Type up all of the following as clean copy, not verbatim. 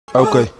Okay,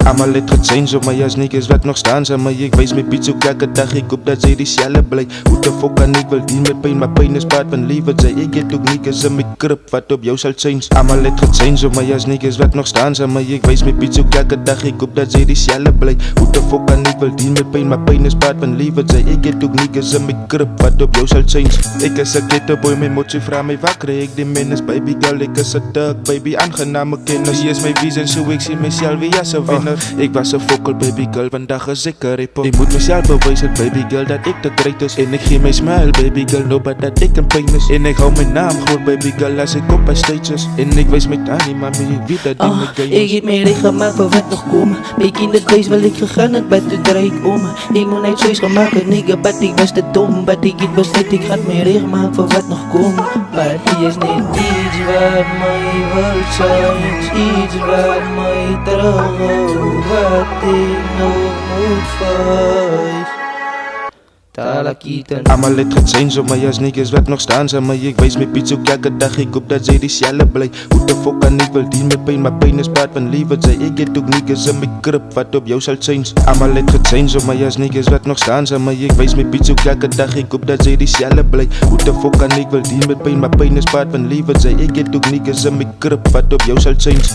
allemaal het change op my as niggas wat nog staan zijn, maar ik wees my beats ook elke dag, ek hoop dat sy dieselfde bly. Hoe te fok kan ek wil dien met pijn, maar pijn is part van leven. Sy ek het ook niggas in my krip wat op jou sal change. Allemaal het change op my as niggas wat nog staan zijn, maar ek wees my beats ook elke dag, ek hoop dat sy dieselfde bly. Hoe te fok kan ek wil dien met pijn, maar pijn is part van leven. Sy ek het ook niggas in my krip wat op jou sal change. Ek is 'n ghetto boy, my motsie vra my wat kry ek die menes, baby girl, ek is 'n thug, baby, aangename kennis. Hier is my vision, so ek sien myself wie as 'n winner. Ek was 'n fokkel baby girl, vandag is ek 'n rapper. Ek moet myself bewys het baby girl dat ek te great is. En ek gee my smile baby girl, no but dat ek in pain is. En ek hou my naam groot baby girl as ek op by stages. En ek wys my tannie mami, ek weet dat die my gay is. Ek het my reg gemaak vir wat nog kom. My kinderthuis wil ek gegaan het, but toe draai ek om. Ek moet net soos gemaak en nigga, but ek was te dom. But ek het besluit ek gaan my reg maak vir wat nog kom. But hier is net iets wat my wil change, iets wat my terughou, wat ek nog moet fight. Allemaal het gechange op my as niggas wat nog staan zijn, maar ek wees my beats ook elke dag, ek hoop dat sy dieselfde bly. Hoe te fok kan ek wil dien met pijn, maar pijn is part van leven. Sy ek het ook niggas in my krip wat op jou sal change. Allemaal het gechange op my as niggas wat nog staan zijn, maar ek wees my beats ook elke dag, ek hoop dat sy dieselfde bly. Hoe te fok kan ek wil dien met pijn, maar pijn is part van leven. Sy ek het ook niggas in my krip wat op jou sal change.